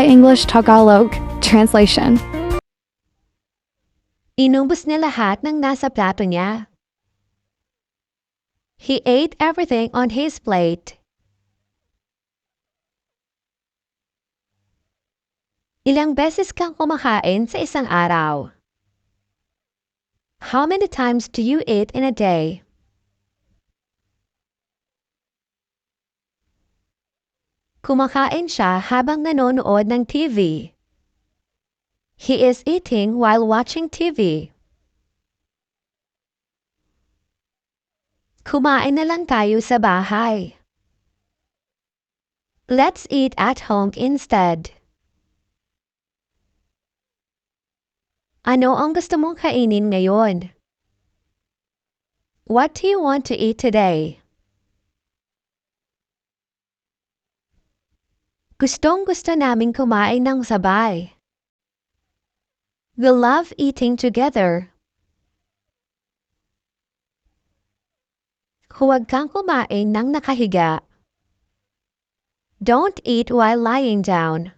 Try English Tagalog Translation. Inubos niya lahat ng nasa plato niya. He ate everything on his plate. Ilang beses kang kumakain sa isang araw? How many times do you eat in a day? Kumakain siya habang nanonood ng TV. He is eating while watching TV. Kumain na lang tayo sa bahay. Let's eat at home instead. Ano ang gusto mong kainin ngayon? What do you want to eat today? Gustong-gusto naming kumain ng sabay. We love eating together. Huwag kang kumain ng nakahiga. Don't eat while lying down.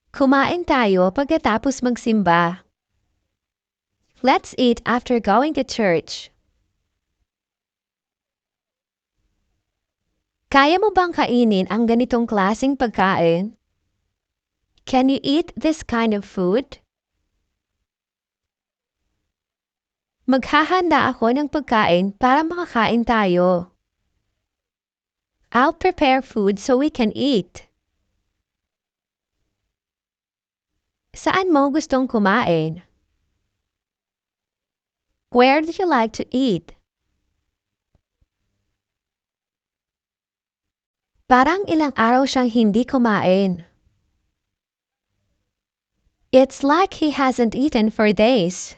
Kumain tayo pagkatapos magsimba. Let's eat after going to church. Kaya mo bang kainin ang ganitong klaseng pagkain? Can you eat this kind of food? Maghahanda ako ng pagkain para makakain tayo. I'll prepare food so we can eat. Saan mo gustong kumain? Where do you like to eat? Parang ilang araw siyang hindi kumain. It's like he hasn't eaten for days.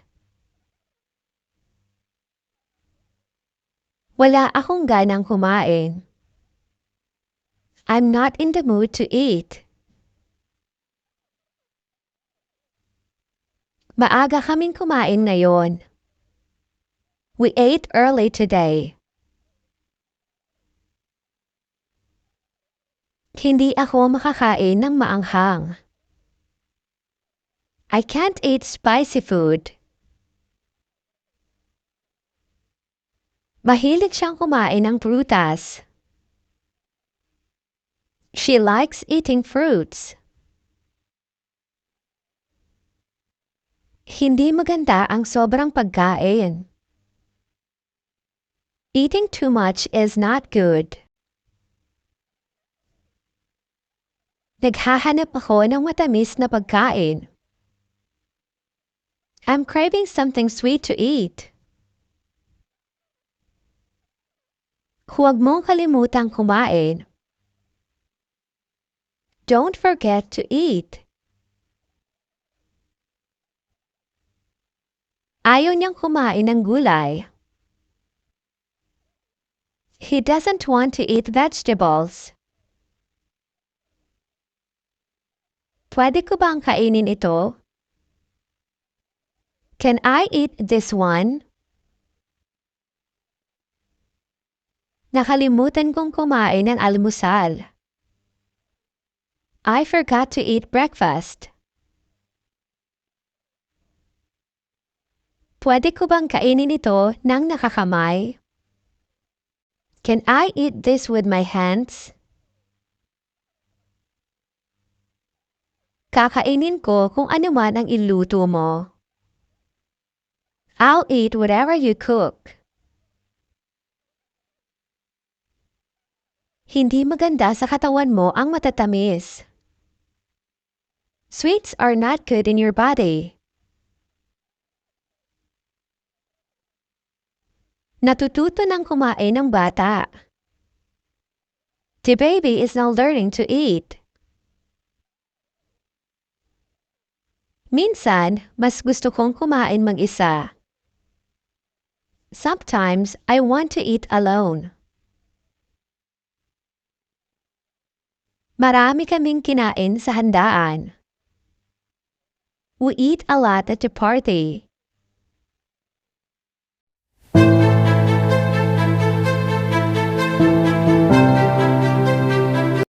Wala akong ganang kumain. I'm not in the mood to eat. Maaga kaming kumain ngayon. We ate early today. Hindi ako makakain ng maanghang. I can't eat spicy food. Mahilig siyang kumain ng prutas. She likes eating fruits. Hindi maganda ang sobrang pagkain. Eating too much is not good. Naghahanap ako ng matamis na pagkain. I'm craving something sweet to eat. Huwag mong kalimutang kumain. Don't forget to eat. Ayaw niyang kumain ng gulay. He doesn't want to eat vegetables. Pwede ko bang kainin ito? Can I eat this one? Nakalimutan kong kumain ng almusal. I forgot to eat breakfast. Pwede ko bang kainin ito ng nakakamay? Can I eat this with my hands? Kakainin ko kung ano man ang iluto mo. I'll eat whatever you cook. Hindi maganda sa katawan mo ang matatamis. Sweets are not good in your body. Natututo ng kumain ng bata. The baby is now learning to eat. Minsan, mas gusto kong kumain mag-isa. Sometimes, I want to eat alone. Marami kaming kinain sa handaan. We eat a lot at the party.